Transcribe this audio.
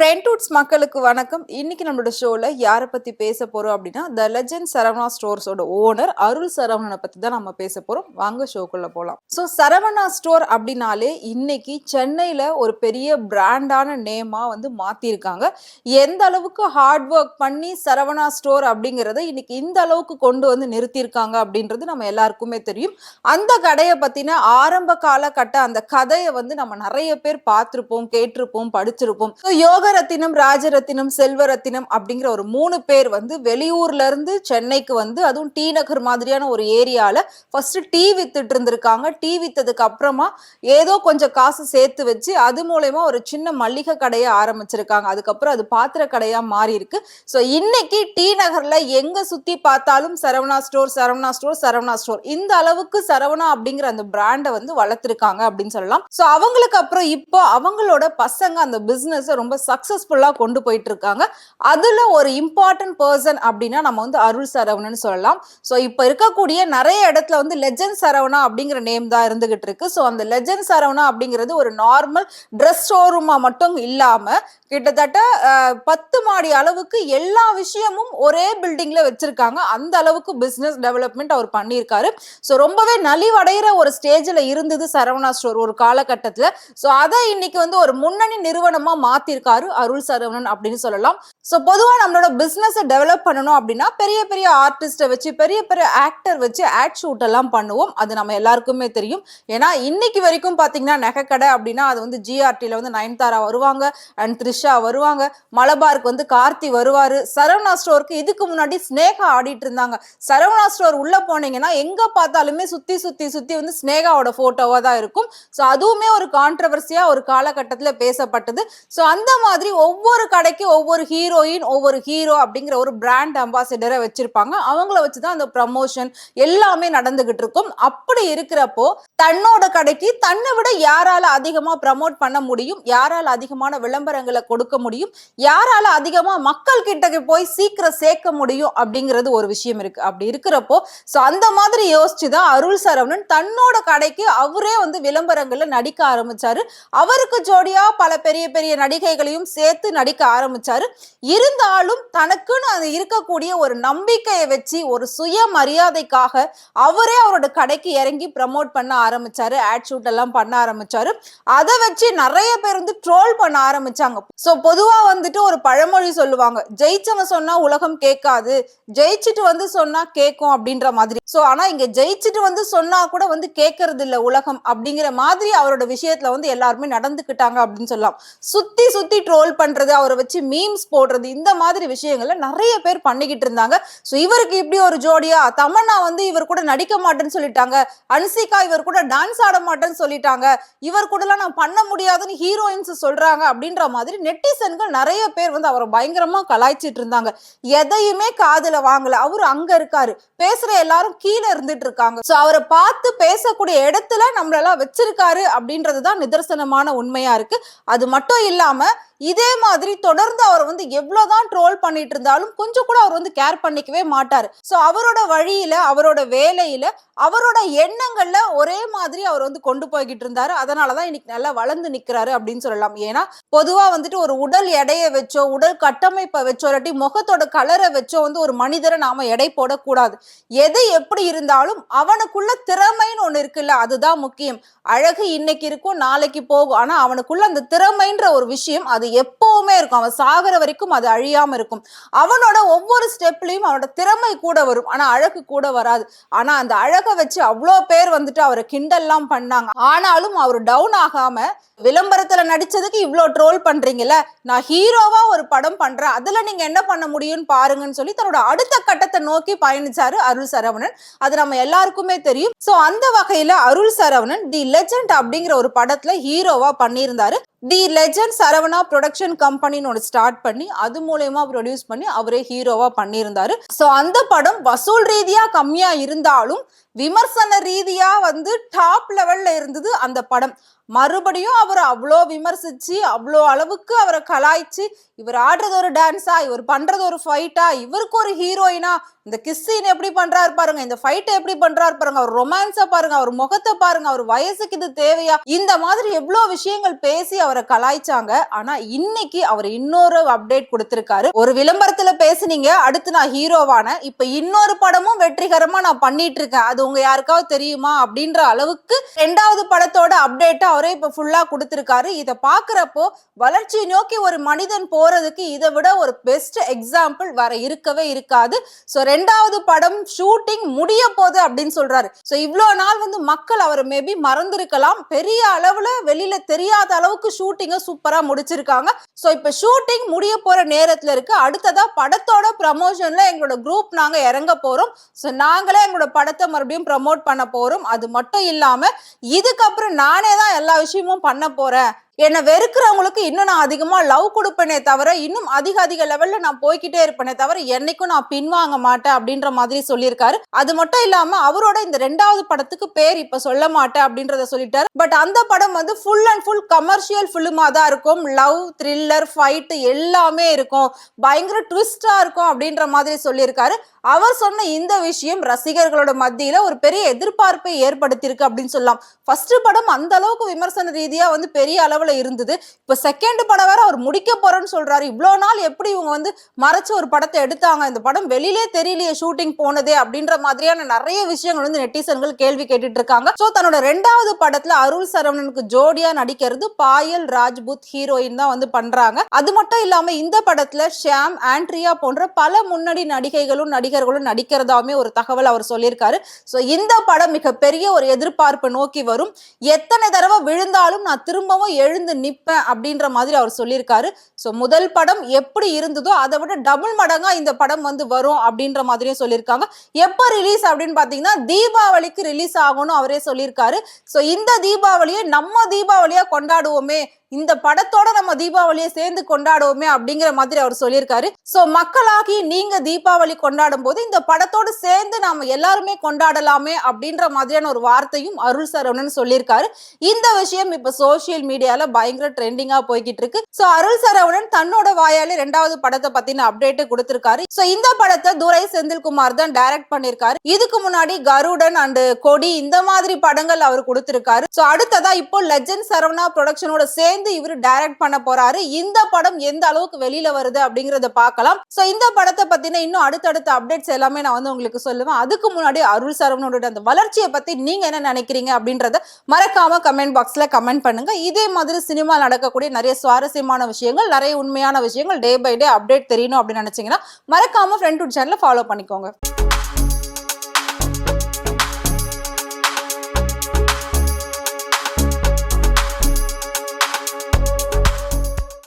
ஃப்ரெண்ட்வுட்ஸ் மக்களுக்கு வணக்கம். இன்னைக்கு நம்மளோட ஷோல யாரை பத்தி பேச போறோம் அப்படின்னா, த லெஜெண்ட் சரவணா ஸ்டோர்ஸோட ஓனர் அருள் சரவணனை பத்தி தான் நம்ம பேச போறோம். வாங்க ஷோக்குள்ள போலாம். ஸோ சரவணா ஸ்டோர் அப்படின்னாலே இன்னைக்கு சென்னையில ஒரு பெரிய பிராண்டான நேமா வந்து மாத்திருக்காங்க. எந்த அளவுக்கு ஹார்ட் ஒர்க் பண்ணி சரவணா ஸ்டோர் அப்படிங்கிறத இன்னைக்கு இந்த அளவுக்கு கொண்டு வந்து நிறுத்தியிருக்காங்க அப்படின்றது நம்ம எல்லாருக்குமே தெரியும். அந்த கடையை பத்தின ஆரம்ப காலகட்ட அந்த கதையை வந்து நம்ம நிறைய பேர் பார்த்திருப்போம், கேட்டிருப்போம், படிச்சிருப்போம். யோகரத்தினம், ராஜரத்தினம், செல்வரத்தினம் அப்படிங்கிற ஒரு 3 பேர் வந்து வெளியூர்ல இருந்து சென்னைக்கு வந்து, அதுவும் டி நகர் மாதிரியான ஒரு ஏரியால ஃபர்ஸ்ட் டீ வித்துட்டு இருந்திருக்காங்க. டீ வித்ததுக்கு அப்புறமா ஏதோ கொஞ்சம் காசு சேர்த்து வச்சு அது மூலயமா ஒரு சின்ன மளிகை கடையை ஆரம்பிச்சிருக்காங்க. அதுக்கப்புறம் அது பாத்திர கடையா மாறி இருக்கு. ஸோ இன்னைக்கு டி நகர்ல எங்க சுத்தி பார்த்தாலும் Saravana store, Saravana store, Saravana store, இந்த அளவுக்கு சரவணா அப்படிங்கிற அந்த பிராண்டை வந்து வளர்த்திருக்காங்க அப்படின்னு சொல்லலாம். ஸோ அவங்களுக்கு அப்புறம் இப்போ அவங்களோட பசங்க அந்த பிசினஸ் ரொம்ப சக்சஸ்ஃபுல்லா கொண்டு போயிட்டு இருக்காங்க. அதுல ஒரு இம்பார்ட்டன்ட் பர்சன் அப்படின்னா நம்ம வந்து அருள் சரவணன் சொல்லலாம். ஸோ இப்போ இருக்கக்கூடிய நிறைய இடத்துல வந்து லெஜெண்ட் சரவணா அப்படிங்கிற நேம் தான் இருந்துகிட்டு இருக்கு. ஸோ அந்த லெஜெண்ட் சரவணா அப்படிங்கிறது ஒரு நார்மல் ட்ரெஸ் ஷோரூமா மட்டும் இல்லாம கிட்டத்தட்ட 10 மாடி அளவுக்கு எல்லா விஷயமும் ஒரே பில்டிங்ல வச்சிருக்காங்க. அந்த அளவுக்கு பிசினஸ் டெவலப்மெண்ட் அவர் பண்ணியிருக்காரு. ஸோ ரொம்பவே நலிவடைகிற ஒரு ஸ்டேஜ்ல இருந்தது சரவணா ஸ்டோர் ஒரு காலகட்டத்துல. ஸோ அதை இன்னைக்கு வந்து ஒரு முன்னணி நிறுவனமா மாத்திருக்காரு அருள் சரவணன் அப்படின்னு சொல்லலாம். சோ பொதுவா நம்மளோட பிசினஸ் டெவலப் பண்ணணும் அப்படின்னா பெரிய பெரிய ஆர்டிஸ்ட வச்சு, பெரிய பெரிய ஆக்டர் வச்சு ஆட் ஷூட் எல்லாம் பண்ணுவோம். அது நம்ம எல்லாருக்குமே தெரியும். ஏன்னா இன்னைக்கு வரைக்கும் பாத்தீங்கன்னா நகைக்கடை அப்படின்னா அது வந்து ஜிஆர்டில வந்து நயன்தாரா வருவாங்க, அண்ட் த்ரிஷா வருவாங்க, மலபாருக்கு வந்து கார்த்தி வருவாரு, சரவணா ஸ்டோருக்கு இதுக்கு முன்னாடி ஸ்னேகா ஆடிட்டு இருந்தாங்க. சரவணா ஸ்டோர் உள்ள போனீங்கன்னா எங்க பார்த்தாலுமே சுத்தி சுத்தி சுத்தி வந்து ஸ்னேகாவோட போட்டோவா தான் இருக்கும். சோ அதுவுமே ஒரு கான்ட்ரவர்சியா ஒரு காலகட்டத்துல பேசப்பட்டது. சோ அந்த மாதிரி ஒவ்வொரு கடைக்கு ஒவ்வொரு ஹீரோயின், ஒவ்வொரு ஹீரோ அப்படிங்கிற ஒரு பிராண்ட் அம்பாசிடரை வச்சிருப்பாங்க. அவங்கள வச்சுதான் அந்த ப்ரமோஷன் எல்லாமே நடந்துகிட்டு இருக்கும். அப்படி இருக்கிறப்போ தன்னோட கடைக்கு தன்னை விட யாரால அதிகமா ப்ரமோட் பண்ண முடியும், யாரால அதிகமான விளம்பரங்களை கொடுக்க முடியும், யாரால அதிகமா மக்கள் கிட்ட போய் சீக்கிரம் சேர்க்க முடியும் அப்படிங்கிறது ஒரு விஷயம் இருக்கு. அப்படி இருக்கிறப்போ சோ அந்த மாதிரி யோசிச்சுதான் அருள் சரவணன் தன்னோட கடைக்கு அவரே வந்து விளம்பரங்கள்ல நடிக்க ஆரம்பிச்சாரு. அவருக்கு ஜோடியா பல பெரிய பெரிய நடிகைகளையும் சேர்த்து நடிக்க ஆரம்பிச்சாரு. இருந்தாலும் தனக்குன்னு அது இருக்கக்கூடிய ஒரு நம்பிக்கையை வச்சு ஒரு சுயமரியாதைக்காக அவரே அவரோட கடைக்கு இறங்கி ப்ரமோட் பண்ண ஆரம்பிச்சாரு. ஆட் ஷூட் எல்லாம் பண்ண ஆரம்பிச்சாரு. அதை வச்சு நிறைய பேர் வந்து ட்ரோல் பண்ண ஆரம்பிச்சாங்க. சோ பொதுவா வந்துட்டு ஒரு பழமொழி சொல்லுவாங்க, ஜெயிச்சவன் சொன்னா உலகம் கேட்காது, ஜெயிச்சுட்டு வந்து சொன்னா கேட்கும் அப்படின்ற மாதிரி. சோ ஆனா இங்க ஜெயிச்சுட்டு வந்து சொன்னா கூட வந்து கேட்கறது இல்ல உலகம் அப்படிங்கிற மாதிரி அவரோட விஷயத்துல வந்து எல்லாருமே நடந்துக்கிட்டாங்க அப்படின்னு சொல்லலாம். சுத்தி சுத்தி ட்ரோல் பண்றது, அவரை வச்சு மீம்ஸ் போடுறது, இந்த மாதிரி விஷயங்கள்ல நிறைய பேர் பண்ணிக்கிட்டு இருந்தாங்க. சோ இவருக்கு இப்படி ஒரு ஜோடியா, தமன்னா வந்து இவர் கூட நடிக்க மாட்டேன்னு சொல்லிட்டாங்க, அன்சிகா இவர் கூட டான்ஸ் ஆட மாட்டேன்னு சொல்லிட்டாங்க, இவர் கூட எல்லாம் நான் பண்ண முடியாதுன்னு ஹீரோயின்ஸ் சொல்றாங்க அப்படின்ற மாதிரி நெட்டிசன்கள் நிறைய பேர் வந்து அவரை பயங்கரமா கலாய்ச்சிட்டு இருந்தாங்க. எதையுமே காதுல வாங்கல. அவரு அங்க இருக்காரு, பேசுற எல்லாரும் கீழே இருந்துட்டு இருக்காங்க. சோ அவரை பார்த்து பேசக்கூடிய இடத்துல நம்மளெல்லாம் வச்சிருக்காரு அப்படின்றதுதான் நிதர்சனமான உண்மையா இருக்கு. அது மட்டும் இல்லாம இதே மாதிரி தொடர்ந்து அவர் வந்து எவ்வளவுதான் ட்ரோல் பண்ணிட்டு இருந்தாலும் கொஞ்சம் கூட அவர் வந்து கேர் பண்ணிக்கவே மாட்டாரு. சோ அவரோட வழியில, அவரோட வேலையில, அவரோட எண்ணங்கள்ல ஒரே மாதிரி அவர் வந்து கொண்டு போய்கிட்டு இருந்தாரு. அதனாலதான் இன்னைக்கு நல்லா வளர்ந்து நிக்கிறாரு அப்படின்னு சொல்லலாம். ஏன்னா பொதுவா வந்துட்டு ஒரு உடல் எடையை வச்சோ, உடல் கட்டமைப்பை வச்சோ, இல்லாட்டி முகத்தோட கலரை வச்சோ வந்து ஒரு மனிதரை நாம எடை போடக்கூடாது. எது எப்படி இருந்தாலும் அவனுக்குள்ள திறமைன்னு ஒண்ணு இருக்குல்ல, அதுதான் முக்கியம். அழகு இன்னைக்கு இருக்கும், நாளைக்கு போகும். ஆனா அவனுக்குள்ள அந்த திறமைன்ற ஒரு விஷயம் அது எப்பவுமே இருக்கும். அவன் சாகர வரைக்கும் அது அழியாம இருக்கும். அவனோட ஒவ்வொரு ஸ்டெப்லயும் அவனோட திறமை கூட வரும், ஆனா அழகு கூட வராது. ஆனா அந்த அழகை வச்சு அவ்வளோ பேர் வந்துட்டு அவரை கிண்டல்லாம் பண்ணாங்க. ஆனாலும் அவர் டவுன் ஆகாம, விளம்பரத்துல நடிச்சதுக்கு இவ்வளோ ட்ரோல் பண்றீங்கல்ல, நான் ஹீரோவா ஒரு படம் பண்றேன், அதுல நீங்க என்ன பண்ண முடியும்னு பாருங்கன்னு சொல்லி தன்னோட அடுத்த கட்டத்தை நோக்கி பயணிச்சாரு அருள் சரவணன். அது நம்ம எல்லாருக்குமே தெரியும். சோ அந்த வகையில அருள் சரவணன் தி லெஜெண்ட் அப்படிங்கிற ஒரு படத்துல ஹீரோவா பண்ணியிருந்தாரு. தி லெஜெண்ட் சரவணா ப்ரொடக்ஷன் கம்பெனின்னு ஒன்று ஸ்டார்ட் பண்ணி அது மூலயமா ப்ரொடியூஸ் பண்ணி அவரே ஹீரோவா பண்ணியிருந்தாரு. ஸோ அந்த படம் வசூல் ரீதியா கம்மியா இருந்தாலும் விமர்சன ரீதியா வந்து டாப் லெவல்ல இருந்தது அந்த படம். மறுபடியும் அவர் அவ்வளோ விமர்சிச்சு அவ்வளோ அளவுக்கு அவரை கலாய்ச்சி இவர் ஆடுறது ஒரு டான்ஸா, இவர் பண்றது ஒரு ஃபைட்டா, இவருக்கு ஒரு ஹீரோயினா, இந்த கிஸ் சீன் எப்படி பண்றாரு பாருங்க, இந்த ஃபைட்டை எப்படி பண்றாரு பாருங்க, அவர் ரொமான்ஸை பாருங்க, அவர் முகத்தை பாருங்க, அவர் வயசுக்கு இது தேவையா, இந்த மாதிரி எவ்வளோ விஷயங்கள் பேசி அவரை கலாய்ச்சாங்க. ஆனா இன்னைக்கு அவர் இன்னொரு அப்டேட் கொடுத்திருக்காரு. ஒரு விளம்பரத்துல பேசுனீங்க, அடுத்து நான் ஹீரோவான, இப்ப இன்னொரு படமும் வெற்றிகரமா நான் பண்ணிட்டு இருக்கேன், அது உங்க யாருக்காவது தெரியுமா அப்படின்ற அளவுக்கு 2வது படத்தோட அப்டேட் அவரே இப்ப ஃபுல்லா கொடுத்திருக்காரு. இத பாக்குறப்போ வளர்ச்சி நோக்கி ஒரு மனிதன் போறதுக்கு இதை விட ஒரு பெஸ்ட் எக்ஸாம்பிள் வர இருக்கவே இருக்காது. சோ 2வது படம் ஷூட்டிங் முடிய போகுது அப்படின்னு சொல்றாரு. சோ இவ்வளோ நாள் வந்து மக்கள் அவரை மேபி மறந்திருக்கலாம், பெரிய அளவுல வெளியில தெரியாத அளவுக்கு ஷூட்டிங்க சூப்பரா முடிச்சிருக்காங்க. சோ இப்ப ஷூட்டிங் முடிய போற நேரத்துல இருக்கு. அடுத்ததா படத்தோட ப்ரமோஷன்ல எங்களோட குரூப் நாங்க இறங்க போறோம். சோ நாங்களே எங்களோட படத்தை மறுபடியும் ப்ரமோட் பண்ண போறோம். அது மட்டும் இல்லாம இதுக்கப்புறம் நானே தான் எல்லா விஷயமும் பண்ண போறேன், என்னை வெறுக்கிறவங்களுக்கு இன்னும் நான் அதிகமா லவ் கொடுப்பேனே தவிர, இன்னும் அதிக லெவல்ல நான் போய்கிட்டே இருப்பேனே தவிர, என்னைக்கும் நான் பின்வாங்க மாட்டேன் அப்படின்ற மாதிரி சொல்லியிருக்காரு. அது மட்டும் இல்லாம அவரோட இந்த 2வது படத்துக்கு பேர் இப்ப சொல்ல மாட்டேன் அப்படின்றத சொல்லிட்டாரு. பட் அந்த படம் வந்து ஃபுல் அண்ட் ஃபுல் கமர்ஷியல் பிலிமா தான் இருக்கும். லவ், த்ரில்லர், ஃபைட் எல்லாமே இருக்கும், பயங்கர ட்விஸ்டா இருக்கும் அப்படின்ற மாதிரி சொல்லியிருக்காரு. அவர் சொன்ன இந்த விஷயம் ரசிகர்களோட மத்தியில ஒரு பெரிய எதிர்பார்ப்பை ஏற்படுத்தியிருக்கு அப்படின்னு சொல்லலாம். ஃபர்ஸ்ட் படம் அந்த அளவுக்கு விமர்சன ரீதியா வந்து பெரிய அளவுல இருந்தது. இப்ப செகண்ட் படம் வேற அவர் முடிக்க போறேன்னு சொல்றாரு. இவ்வளவு நாள் எப்படி இவங்க வந்து மறைச்சு ஒரு படத்தை எடுத்தாங்க, இந்த படம் வெளியிலே தெரியலையே ஷூட்டிங் போனதே அப்படின்ற மாதிரியான நிறைய விஷயங்கள் வந்து நெட்டிசன்கள் கேள்வி கேட்டுட்டு இருக்காங்க. சோ தன்னோட 2வது படத்துல அருள் சரவணனுக்கு ஜோடியா நடிக்கிறது பாயல் ராஜ்புத் ஹீரோயின் தான் வந்து பண்றாங்க. அது மட்டும் இல்லாம இந்த படத்துல ஷியாம், ஆண்ட்ரியா போன்ற பல முன்னணி நடிகைகளும் நடிகர்களும் நடிக்கிறதாமே ஒரு தகவல் அவர் சொல்லியிருக்காரு. சோ இந்த படம் மிகப்பெரிய ஒரு எதிர்பார்ப்பு நோக்கி வரும். எத்தனை தடவை விழுந்தாலும் நான் திரும்பவும் எழுந்து நிப்பேன் அப்படின்ற மாதிரி அவர் சொல்லியிருக்காரு. சோ முதல் படம் எப்படி இருந்ததோ அதை விட டபுள் மடங்கா இந்த படம் வந்து வரும் அப்படின்ற மாதிரியும் சொல்லியிருக்காங்க. எப்ப ரிலீஸ் அப்படின்னு பாத்தீங்கன்னா தீபாவளிக்கு ரிலீஸ் ஆகும்னு அவரே சொல்லியிருக்காரு. சோ இந்த தீபாவளியை நம்ம தீபாவளியா கொண்டாடுவோமே, இந்த படத்தோட நம்ம தீபாவளியை சேர்ந்து கொண்டாடுவோமே அப்படிங்கிற மாதிரி அவர் சொல்லியிருக்காரு. சோ மக்களாகி நீங்க தீபாவளி கொண்டாடும் போது இந்த படத்தோடு சேர்ந்து நாம எல்லாருமே கொண்டாடலாமே அப்படின்ற மாதிரியான ஒரு வார்த்தையும் அருள் சரவணன் சொல்லியிருக்காரு. இந்த விஷயம் இப்ப சோசியல் மீடியால பயங்கர ட்ரெண்டிங்கா போய்கிட்டு இருக்கு. சோ அருள் சரவணன் தன்னோட வாயாலே 2வது படத்தை பத்தின அப்டேட் கொடுத்திருக்காரு. சோ இந்த படத்தை துரை செந்தில்குமார் தான் டைரக்ட் பண்ணிருக்காரு. இதுக்கு முன்னாடி கருடன் அண்ட் கொடி இந்த மாதிரி படங்கள் அவர் கொடுத்திருக்காரு. சோ அடுத்ததா இப்போ லெஜெண்ட் சரவணா ப்ரொடக்ஷனோட சேர்ந்து இவரு டைரக்ட் பண்ண போறாரு. இந்த படம் எந்த அளவுக்கு வெளியில வருது அப்படிங்கறத பார்க்கலாம். சோ இந்த படத்தை பத்தின இன்னும் அடுத்தடுத்த அப்டேட்ஸ் எல்லாமே நான் வந்து உங்களுக்கு சொல்லுவேன். அதுக்கு முன்னாடி அருள் சரவணனோட அந்த வளர்ச்சியை பத்தி நீங்க என்ன நினைக்கிறீங்க அப்படின்றத மறக்காம கமெண்ட் பாக்ஸ்ல கமெண்ட் பண்ணுங்க. இதே மாதிரி சினிமா நடக்கக்கூடிய நிறைய சுவாரஸ்யமான விஷயங்கள், நிறைய உண்மையான விஷயங்கள் டே பை டே அப்டேட் தெரியணும் அப்படின்னு நினைச்சீங்கன்னா மறக்காம ஃப்ரெண்ட் டு சேனலை ஃபாலோ பண்ணிக்கோங்க.